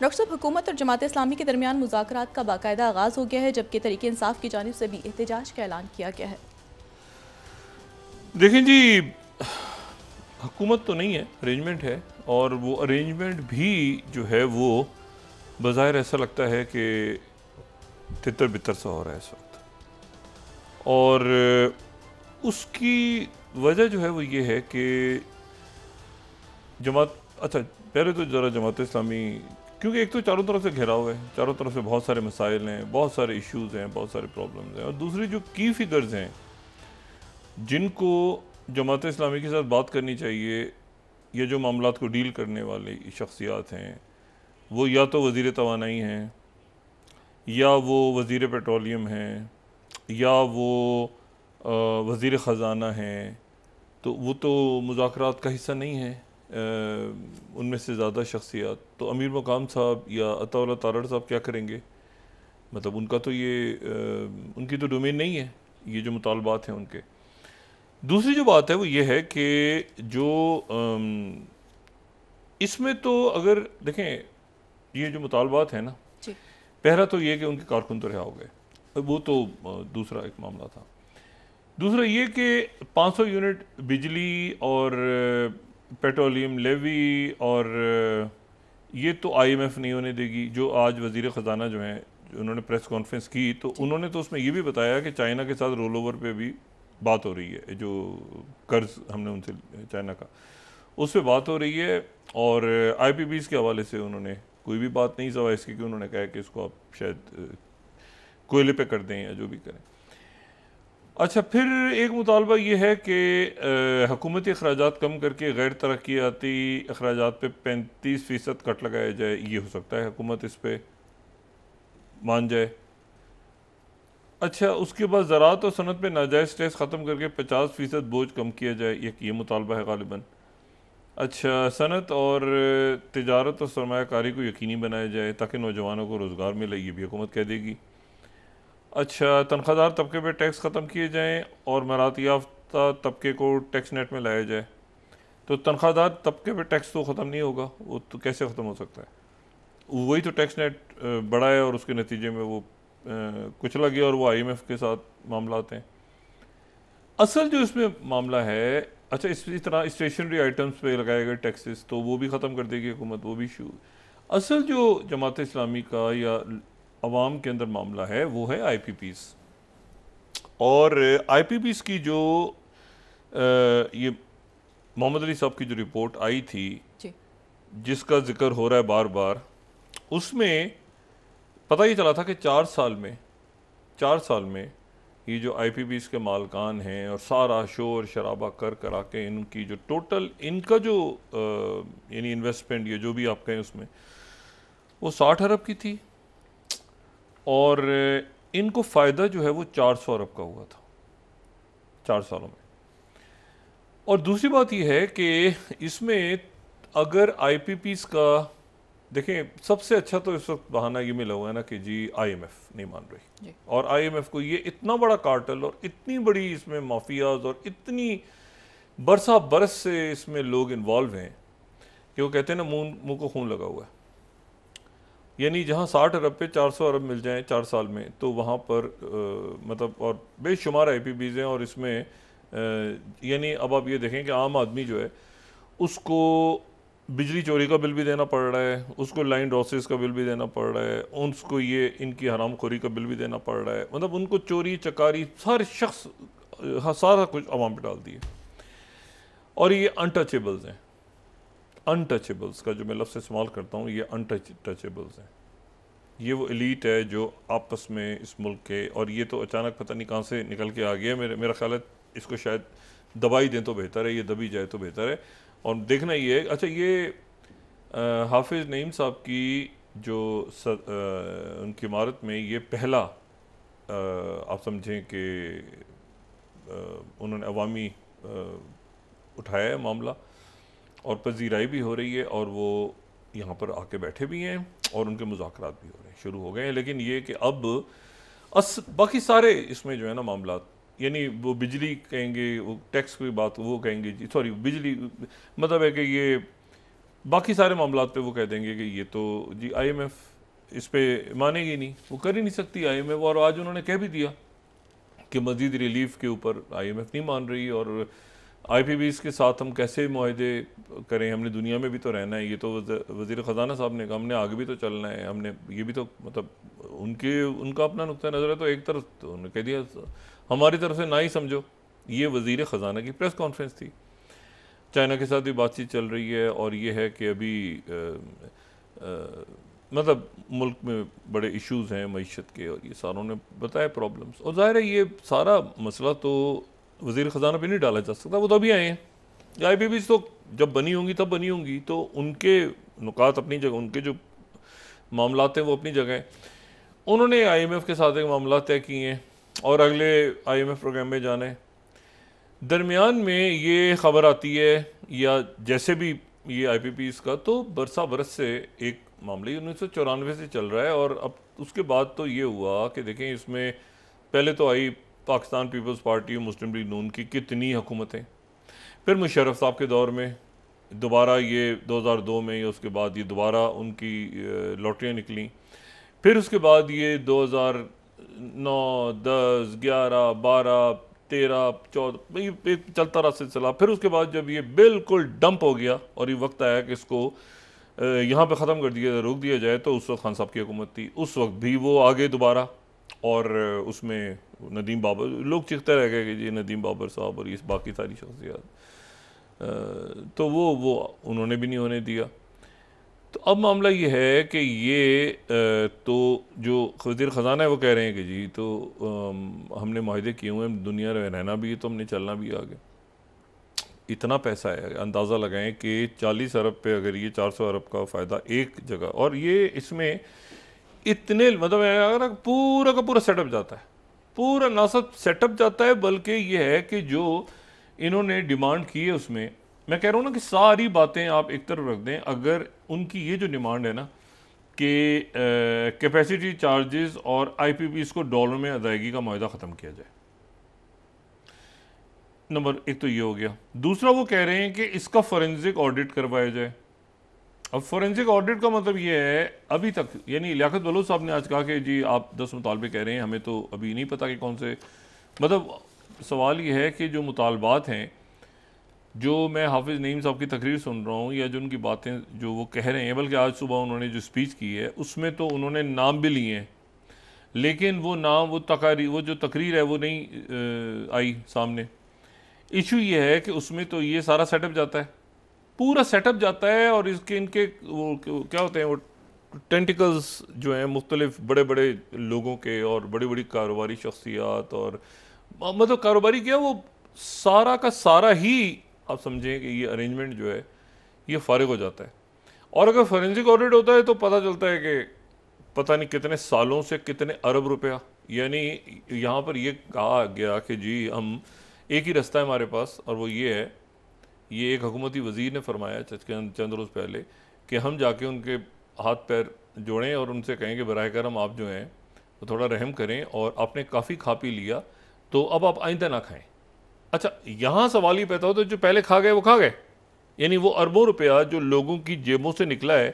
Doctor साहब, हुकूमत और जमात इस्लामी के दरमियान मुज़ाकरात का बाकायदा आगाज़ हो गया है, जबकि तहरीक इंसाफ की जानिब से भी एहतजाज का ऐलान किया गया है। देखें जी, हुकूमत तो नहीं है, अरेंजमेंट है। और वो अरेंजमेंट भी जो है वो बज़ाहिर ऐसा लगता है कि तितर बितर सा हो रहा है इस वक्त। और उसकी वजह जो है वो ये है कि जमात, अच्छा पहले तो ज़रा जमात इस्लामी, क्योंकि एक तो चारों तरफ से घिरा हुआ है, चारों तरफ से बहुत सारे मसाइल हैं, बहुत सारे इश्यूज़ हैं, बहुत सारे प्रॉब्लम्स हैं। और दूसरी जो की फ़िगर्स हैं जिनको जमात इस्लामी के साथ बात करनी चाहिए, या जो मामलात को डील करने वाली शख्सियात हैं, वो या तो वज़ीर तवानाई हैं, या वो वज़ीर पेट्रोलियम हैं, या वो वज़ीर ख़जाना हैं। तो वो तो मुज़ाकरात का हिस्सा नहीं है। उनमें से ज़्यादा शख्सियात तो अमीर मकाम साहब या अताउल्लाह तारड़ साहब क्या करेंगे? मतलब उनका तो ये उनकी तो डोमेन नहीं है, ये जो मुतालबात हैं उनके। दूसरी जो बात है वो ये है कि जो इसमें तो अगर देखें, ये जो मुतालबात है ना, जी। पहला तो ये कि उनके कारकुन तो रिहा हो गए, वो तो दूसरा एक मामला था। दूसरा ये कि 500 यूनिट बिजली और पेट्रोलियम लेवी, और ये तो आईएमएफ नहीं होने देगी। जो आज वज़ीर ख़जाना जो हैं, उन्होंने प्रेस कॉन्फ्रेंस की, तो उन्होंने तो उसमें ये भी बताया कि चाइना के साथ रोल ओवर पे भी बात हो रही है। जो कर्ज हमने उनसे चाइना का, उस पर बात हो रही है। और आईपीबीज के हवाले से उन्होंने कोई भी बात नहीं, सवाए इसकी कि उन्होंने कहा कि इसको आप शायद कोयले पे कर दें या जो भी करें। अच्छा, फिर एक मुतालबा ये है कि हुकूमती अखराजात कम करके गैर तरक्याती अखराजात पे 35% कट लगाया जाए। ये हो सकता है हुकूमत इस पर मान जाए। अच्छा, उसके बाद ज़राअत और सनत पे नाजायज़ टैक्स ख़त्म करके 50% बोझ कम किया जाए। ये मुतालबा है गालिबन। अच्छा, सनत और तिजारत और सरमायाकारी को यकीनी बनाया जाए ताकि नौजवानों को रोज़गार मिले। ये भी हुकूमत कह देगी। अच्छा, तनख्वाहदार तबके पे टैक्स ख़त्म किए जाएँ और मराती याफ्ता तबके को टैक्स नेट में लाया जाए। तो तनख्वाहदार तबके पे टैक्स तो ख़त्म नहीं होगा, वो तो कैसे ख़त्म हो सकता है? वही तो टैक्स नेट बड़ा है और उसके नतीजे में वो कुचला गया, और वो आईएमएफ के साथ मामलात हैं। असल जो इसमें मामला है, अच्छा इसी तरह स्टेशनरी आइटम्स पे लगाए गए टैक्सेस तो वो भी ख़त्म कर देगी हुकूमत, वो भी इशू। असल जो जमात इस्लामी का या अवाम के अंदर मामला है वो है आईपीपीज़। और आईपीपीज़ की जो ये मोहम्मद अली साहब की जो रिपोर्ट आई थी, जी। जिसका जिक्र हो रहा है बार बार, उसमें पता ही चला था कि 4 साल में ये जो आईपीबीज के मालकान हैं और सारा शोर शराबा कर करा के इनकी जो टोटल इनका जो यानी इन्वेस्टमेंट, ये जो भी आप कहें, उसमें वो 60 अरब की थी। और इनको फ़ायदा जो है वो 400 अरब का हुआ था 4 सालों में। और दूसरी बात यह है कि इसमें अगर आईपीपीज का देखें, सबसे अच्छा तो इस वक्त बहाना ये मिला हुआ है ना कि जी आईएमएफ नहीं मान रही। और आईएमएफ को ये इतना बड़ा कार्टल और इतनी बड़ी इसमें माफियाज और इतनी बरसा बरस से इसमें लोग इन्वॉल्व हैं कि वो कहते हैं ना, मुंह को खून लगा हुआ है। यानी जहाँ 60 अरब पे 400 अरब मिल जाएं 4 साल में, तो वहाँ पर मतलब और बेशुमार आईपीबीज हैं। और इसमें यानी अब आप ये देखें कि आम आदमी जो है उसको बिजली चोरी का बिल भी देना पड़ रहा है, उसको लाइन ड्रॉसेस का बिल भी देना पड़ रहा है, उसको ये इनकी हरामखोरी का बिल भी देना पड़ रहा है। मतलब उनको चोरी चकारी सारे शख्स, हाँ, सारा कुछ आवाम पे डाल दिए। और ये अनटचेबल्स हैं। अनटचेबल्स का जो मैं लफ्ज़ इस्तेमाल करता हूँ, ये अनटचेबल्स हैं। ये वो एलीट है जो आपस में इस मुल्क के, और ये तो अचानक पता नहीं कहाँ से निकल के आ गया। मेरा ख्याल है इसको शायद दबाई दें तो बेहतर है, ये दबी जाए तो बेहतर है। और देखना ये है, अच्छा ये हाफिज़ नईम साहब की जो उनकी इमारत में ये पहला आप समझें कि उन्होंने अवामी उठाया है मामला, और पजीराई भी हो रही है, और वो यहाँ पर आके बैठे भी हैं और उनके मुज़ाकरात भी हो रहे हैं, शुरू हो गए हैं। लेकिन ये कि अब बाकी सारे इसमें जो है ना मामला, यानी वो बिजली कहेंगे, वो टैक्स की बात वो कहेंगे जी, सॉरी बिजली मतलब है कि ये बाकी सारे मामलात पे वो कह देंगे कि ये तो जी IMF इस पे मानेगी नहीं, वो कर ही नहीं सकती IMF। और आज उन्होंने कह भी दिया कि मज़ीद रिलीफ के ऊपर IMF नहीं मान रही, और IPBs के साथ हम कैसे मुआहदे करें, हमने दुनिया में भी तो रहना है। ये तो वज़ीर ख़जाना साहब ने कहा हमने आगे भी तो चलना है, हमने ये भी तो मतलब उनका अपना नुक्ता नज़र है, तो एक तरफ तो उन्होंने कह दिया हमारी तरफ से ना ही समझो। ये वज़ीर ख़जाना की प्रेस कॉन्फ्रेंस थी। चाइना के साथ भी बातचीत चल रही है, और ये है कि अभी मतलब मुल्क में बड़े इश्यूज़ हैं मईशत के, और ये सारों ने बताया प्रॉब्लम्स। और ज़ाहिर है ये सारा मसला तो वज़ीर ख़जाना पे नहीं डाला जा सकता, वो तो अभी आए हैं। IPBs तो जब बनी होंगी तब बनी होंगी, तो उनके नुकात अपनी जगह, उनके जो मामलात हैं वो अपनी जगह हैं। उन्होंने IMF के साथ एक मामला तय किए हैं और अगले IMF प्रोग्राम में जाना है। दरमियान में ये ख़बर आती है, या जैसे भी ये IPBs का तो बरसा बरस से एक मामला 1994 से चल रहा है, और अब उसके बाद तो ये हुआ कि देखें इसमें पहले तो आई पाकिस्तान पीपल्स पार्टी और मुस्लिम लीग नून की कितनी हुकूमतें, फिर मुशर्रफ साहब के दौर में दोबारा ये 2002 में, या उसके बाद ये दोबारा उनकी लॉटरियाँ निकली, फिर उसके बाद ये 2009, 10, 11, 12, 13, 14 चलता रहा सिलसिला। फिर उसके बाद जब ये बिल्कुल डंप हो गया और ये वक्त आया कि इसको यहाँ पे ख़त्म कर दिया, रोक दिया जाए, तो उस वक्त खान साहब की हुकूमत थी। उस वक्त भी वो आगे दोबारा, और उसमें नदीम बाबर, लोग चीखते रह गए कि जी नदीम बाबर साहब और ये बाकी सारी शख्सियात, तो वो उन्होंने भी नहीं होने दिया। तो अब मामला ये है कि ये तो जो वज़ीर ख़जाना है वो कह रहे हैं कि जी तो हमने मुआहदे किए हुए हैं, दुनिया में रहना भी है तो हमने चलना भी आगे। इतना पैसा है, अंदाज़ा लगाएं कि 40 अरब पे अगर ये 400 अरब का फ़ायदा एक जगह, और ये इसमें इतने मतलब अगर पूरा का पूरा सेटअप जाता है, पूरा ना सिर्फ सेटअप जाता है बल्कि ये है कि जो इन्होंने डिमांड की है उसमें, मैं कह रहा हूँ ना कि सारी बातें आप एक तरफ रख दें, अगर उनकी ये जो डिमांड है ना कि कैपेसिटी चार्जेस और IPBs को डॉलर में अदायगी का मुआहदा ख़त्म किया जाए, नंबर एक तो ये हो गया। दूसरा वो कह रहे हैं कि इसका फोरेंसिक ऑडिट करवाया जाए। अब फोरेंसिक ऑडिट का मतलब ये है, अभी तक यानी लियाकत बलूच साहब ने आज कहा कि जी आप 10 मुतालबे कह रहे हैं, हमें तो अभी नहीं पता कि कौन से, मतलब सवाल ये है कि जो मुतालबात हैं, जो मैं हाफिज़ नईम साहब की तकरीर सुन रहा हूँ, या जो उनकी बातें जो वो कह रहे हैं, बल्कि आज सुबह उन्होंने जो स्पीच की है उसमें तो उन्होंने नाम भी लिए हैं, लेकिन वो नाम वो जो तकरीर है वो नहीं आई सामने। इशू ये है कि उसमें तो ये सारा सेटअप जाता है, पूरा सेटअप जाता है, और इसके इनके वो क्या होते हैं, वो टेंटिकल्स जो हैं मुख्तलिफ बड़े बड़े लोगों के, और बड़ी बड़ी कारोबारी शख्सियात, और मतलब कारोबारी क्या, वो सारा का सारा ही आप समझें कि ये अरेंजमेंट जो है ये फारिग हो जाता है। और अगर फोरेंसिक ऑडिट होता है तो पता चलता है कि पता नहीं कितने सालों से कितने अरब रुपया, यानी यहाँ पर ये कहा गया कि जी हम एक ही रास्ता है हमारे पास, और वो ये है, ये एक हुकूमती वज़ीर ने फरमाया चंद रोज़ पहले कि हम जाके उनके हाथ पैर जोड़ें और उनसे कहें कि बराह करम आप जो हैं वो थोड़ा रहम करें, और आपने काफ़ी खा पी लिया तो अब आप आइंदा ना खाएं। अच्छा, यहाँ सवाल ही पैदा होता है, जो पहले खा गए वो खा गए, यानी वो अरबों रुपया जो लोगों की जेबों से निकला है।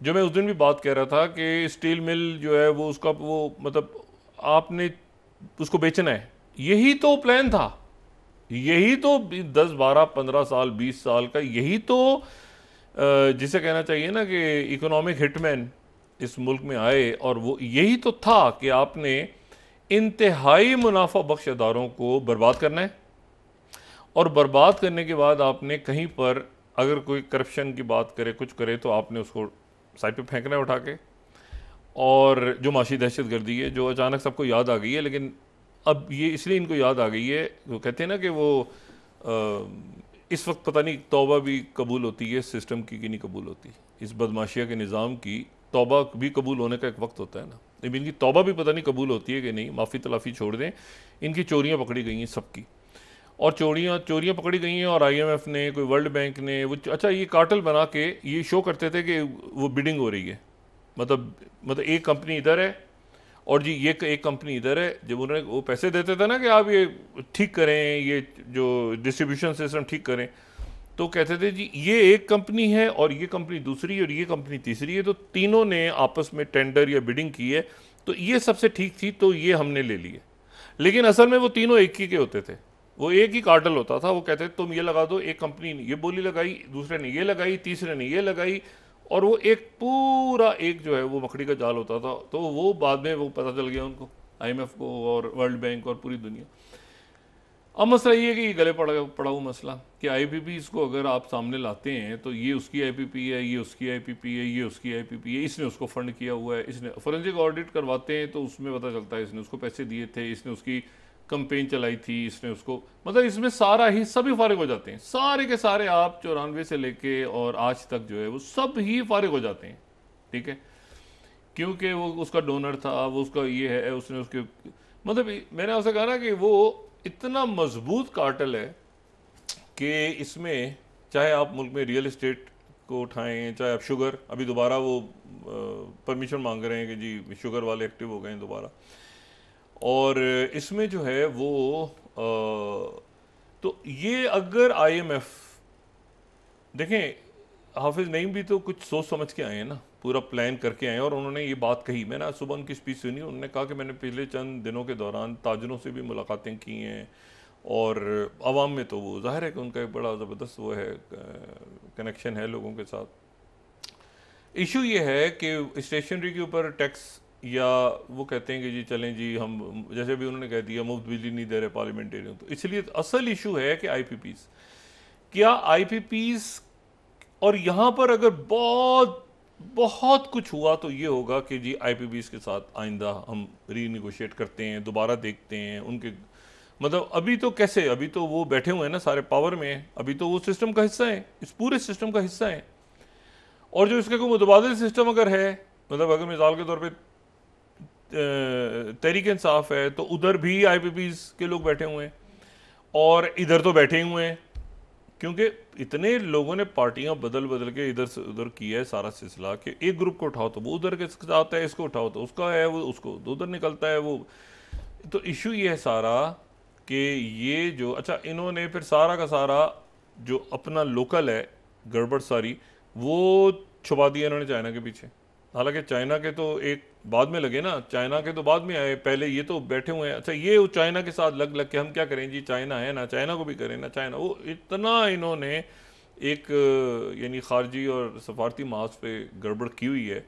जो मैं उस दिन भी बात कह रहा था कि स्टील मिल जो है वो उसका वो मतलब आपने उसको बेचना है, यही तो प्लान था, यही तो 10, 12, 15 साल 20 साल का, यही तो जिसे कहना चाहिए ना कि इकोनॉमिक हिटमैन इस मुल्क में आए, और वो यही तो था कि आपने इंतहाई मुनाफा बख्श इदारों को बर्बाद करना है, और बर्बाद करने के बाद आपने कहीं पर अगर कोई करप्शन की बात करे, कुछ करे, तो आपने उसको साइड पे फेंकना है उठा के। और जो माशी दहशत गर्दी है जो अचानक सबको याद आ गई है, लेकिन अब ये इसलिए इनको याद आ गई है, वो कहते हैं ना कि वो इस वक्त पता नहीं तौबा भी कबूल होती है सिस्टम की कि नहीं कबूल होती, इस बदमाशिया के निज़ाम की तौबा भी कबूल होने का एक वक्त होता है ना, लेकिन इनकी तौबा भी पता नहीं कबूल होती है कि नहीं। माफ़ी तलाफ़ी छोड़ दें, इनकी चोरियाँ पकड़ी गई हैं सबकी, और चोरियाँ पकड़ी गई हैं, और IMF ने, कोई वर्ल्ड बैंक ने वो अच्छा ये कार्टेल बना के ये शो करते थे कि वो बिडिंग हो रही है, मतलब एक कंपनी इधर है और जी ये एक कंपनी इधर है। जब उन्होंने वो पैसे देते थे ना कि आप ये ठीक करें, ये जो डिस्ट्रीब्यूशन सिस्टम ठीक करें, तो कहते थे जी ये एक कंपनी है और ये कंपनी दूसरी और ये कंपनी तीसरी है, तो तीनों ने आपस में टेंडर या बिडिंग की है, तो ये सबसे ठीक थी, तो ये हमने ले ली है। लेकिन असल में वो तीनों एक ही के होते थे, वो एक ही कार्टल होता था। वो कहते थे तुम ये लगा दो, एक कंपनी ने ये बोली लगाई, दूसरे ने ये लगाई, तीसरे ने ये लगाई, और वो एक पूरा एक जो है वो मकड़ी का जाल होता था। तो वो बाद में वो पता चल गया उनको, IMF को और वर्ल्ड बैंक और पूरी दुनिया। अब मसला ये है कि ये गले पड़ा हुआ मसला कि IPPs को अगर आप सामने लाते हैं तो ये उसकी IPP है, ये उसकी IPP है, ये उसकी IPP है, इसने उसको फंड किया हुआ है, इसने फोरेंसिक ऑडिट करवाते हैं तो उसमें पता चलता है इसने उसको पैसे दिए थे, इसने उसकी कंपेन चलाई थी, इसने उसको, मतलब इसमें सारा ही सभी फारिग हो जाते हैं, सारे के सारे। आप 94 से लेके और आज तक जो है वो सब ही फारिग हो जाते हैं, ठीक है, क्योंकि वो उसका डोनर था, वो उसका ये है, उसने उसके, मतलब मैंने आपसे कहा ना कि वो इतना मजबूत कार्टल है कि इसमें चाहे आप मुल्क में रियल एस्टेट को उठाएं, चाहे आप शुगर, अभी दोबारा वो परमिशन मांग रहे हैं कि जी शुगर वाले एक्टिव हो गए हैं दोबारा, और इसमें जो है वो तो ये अगर IMF देखें, हाफिज नईम भी तो कुछ सोच समझ के आए हैं ना, पूरा प्लान करके आए हैं, और उन्होंने ये बात कही। मैंने आज सुबह उनकी स्पीच सुनी, उन्होंने कहा कि मैंने पिछले चंद दिनों के दौरान ताजरों से भी मुलाकातें की हैं, और आवाम में तो वो जाहिर है कि उनका एक बड़ा ज़बरदस्त वो है कनेक्शन है लोगों के साथ। इशू ये है कि स्टेशनरी के ऊपर टैक्स, या वो कहते हैं कि जी चलें जी हम, जैसे भी उन्होंने कह दिया मुफ्त बिजली नहीं दे रहे पार्लियामेंटेरियन, तो इसलिए असल इशू है कि IPPs, क्या IPPs, और यहाँ पर अगर बहुत बहुत कुछ हुआ तो ये होगा कि जी IPPs के साथ आइंदा हम रीनिगोशिएट करते हैं, दोबारा देखते हैं उनके, मतलब अभी तो कैसे, अभी तो वो बैठे हुए हैं ना सारे पावर में, अभी तो वो सिस्टम का हिस्सा है, इस पूरे सिस्टम का हिस्सा है। और जो इसका कोई मुतबादिल सिस्टम अगर है, मतलब अगर मिसाल के तौर पे तहरीक इंसाफ है, तो उधर भी IPPs के लोग बैठे हुए हैं और इधर तो बैठे ही हुए हैं, क्योंकि इतने लोगों ने पार्टियां बदल बदल के इधर से उधर किया है सारा सिलसिला, कि एक ग्रुप को उठाओ तो वो उधर के साथ है, इसको उठाओ तो उसका है, वो उसको तो उधर निकलता है वो। तो इशू ये है सारा कि ये जो, अच्छा इन्होंने फिर सारा का सारा जो अपना लोकल है गड़बड़ सारी वो छुपा दिया इन्होंने चाइना के पीछे। हालांकि चाइना के तो एक बाद में लगे ना, चाइना के तो बाद में आए, पहले ये तो बैठे हुए हैं। अच्छा ये चाइना के साथ लग लग के हम क्या करें जी, चाइना है ना, चाइना को भी करें ना, चाइना, वो इतना इन्होंने एक यानी खारजी और सफारती मास पे गड़बड़ की हुई है।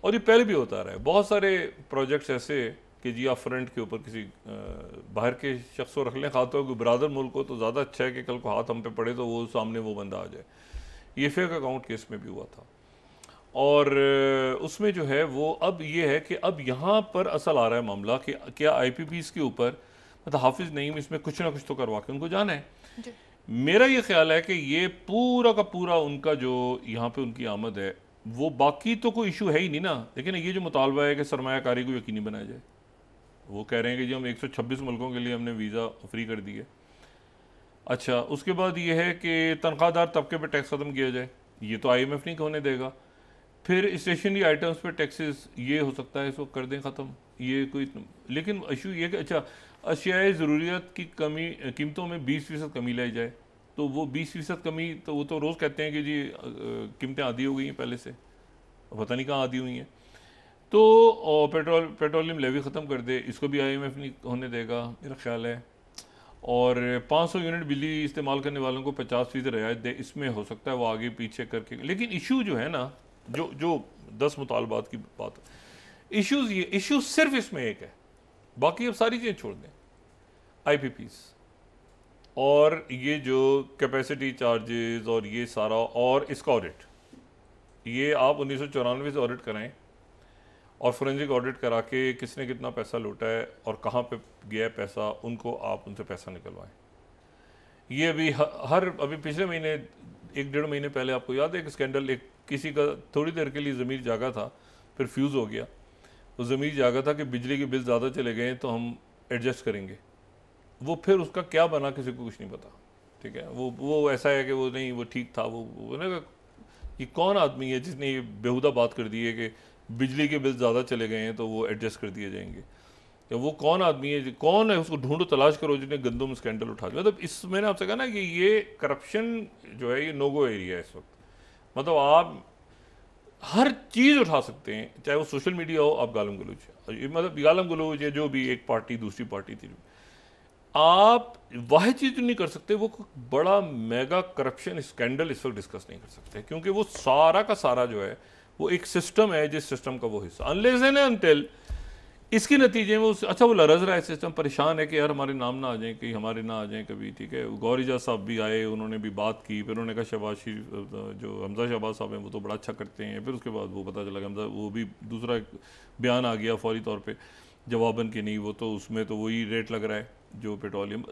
और ये पहले भी होता रहा है, बहुत सारे प्रोजेक्ट्स ऐसे कि जी आप फ्रंट के ऊपर किसी बाहर के शख्स को रख लें, खाते हो कि ब्रादर मुल्क हो, तो ज़्यादा अच्छा है कि कल को हाथ हम पे पड़े तो वो सामने वो बंदा आ जाए। ये फेक अकाउंट केस में भी हुआ था, और उसमें जो है वो अब ये है कि अब यहाँ पर असल आ रहा है मामला कि क्या IPPs के ऊपर, मतलब हाफिज नईम इसमें कुछ ना कुछ तो करवा के उनको जाना है। मेरा ये ख्याल है कि ये पूरा का पूरा उनका जो यहाँ पे उनकी आमद है, वो बाकी तो कोई इशू है ही नहीं ना, लेकिन ये जो मुतालबा है कि सरमायाकारी को यकीनी बनाया जाए, वो कह रहे हैं कि जी हम 126 मुल्कों के लिए हमने वीज़ा फ्री कर दिए। अच्छा उसके बाद ये है कि तनख्वाहदार तबके पर टैक्स ख़त्म किया जाए, ये तो IMF नहीं होने देगा। फिर स्टेशनरी आइटम्स पे टैक्सेस ये हो सकता है इसको कर दें ख़त्म, ये कोई, लेकिन इशू ये कि अच्छा अशियाए ज़रूरियात की कमी कीमतों में 20% कमी लाई जाए, तो वो 20% कमी, तो वो तो रोज़ कहते हैं कि जी कीमतें आधी हो गई हैं पहले से, पता नहीं कहाँ आधी हुई हैं। तो पेट्रोलियम लेवी ख़त्म कर दे, इसको भी IMF नहीं होने देगा मेरा ख्याल है। और 500 यूनिट बिजली इस्तेमाल करने वालों को 50% रियायत दे, इसमें हो सकता है वो आगे पीछे करके। लेकिन इशू जो है ना, जो 10 मुतालबात की बात, इशू सिर्फ इसमें एक है, बाकी अब सारी चीज़ें छोड़ दें। IPPs और ये जो कैपेसिटी चार्जेस और ये सारा, और इसका ऑडिट, ये आप 1994 से ऑडिट कराएं और फोरेंसिक ऑडिट करा के किसने कितना पैसा लूटा है और कहाँ पे गया पैसा, उनको आप उनसे पैसा निकलवाएं। ये अभी अभी पिछले महीने 1-1.5 महीने पहले आपको याद है एक स्कैंडल, एक किसी का थोड़ी देर के लिए ज़मीर जागा था, फिर फ्यूज़ हो गया, तो ज़मीर जागा था कि बिजली के बिल ज़्यादा चले गए तो हम एडजस्ट करेंगे, वो फिर उसका क्या बना किसी को कुछ नहीं पता, ठीक है। वो ऐसा है कि वो नहीं, वो ठीक था, वो ना, ये कौन आदमी है जिसने ये बेहुदा बात कर दी है कि बिजली के बिल ज़्यादा चले गए हैं तो वो एडजस्ट कर दिए जाएंगे। कि वो कौन आदमी है, कौन है, उसको ढूंढो, तलाश करो जिसने गंदम स्कैंडल उठा दिया। मतलब इस मैंने आपसे कहा ना कि ये करप्शन जो है ये नोगो एरिया है इस वक्त। मतलब आप हर चीज़ उठा सकते हैं, चाहे वो सोशल मीडिया हो, आप गालम गलोच, मतलब गालम गलोच या जो भी, एक पार्टी दूसरी पार्टी थी, आप वाहिद चीज़ नहीं कर सकते, वो बड़ा मेगा करप्शन स्कैंडल इस वक्त डिस्कस नहीं कर सकते, क्योंकि वो सारा का सारा जो है वो एक सिस्टम है, जिस सिस्टम का वो हिस्सा, अनलेस एंड अनटिल इसके नतीजे में अच्छा वो लरज रहा है सिस्टम, परेशान है कि यार हमारे नाम ना आ जाएं, कहीं हमारे ना आ जाएं कभी, ठीक है। गौरीजा साहब भी आए, उन्होंने भी बात की, फिर उन्होंने कहा शहबाज शरीफ जो हमजा शहबाज साहब हैं वो तो बड़ा अच्छा करते हैं, फिर उसके बाद वो पता चला कि हमजा, वो भी दूसरा एक बयान आ गया फौरी तौर पर जवाबन कि नहीं, वो तो उसमें तो वही रेट लग रहा है जो पेट्रोलियम।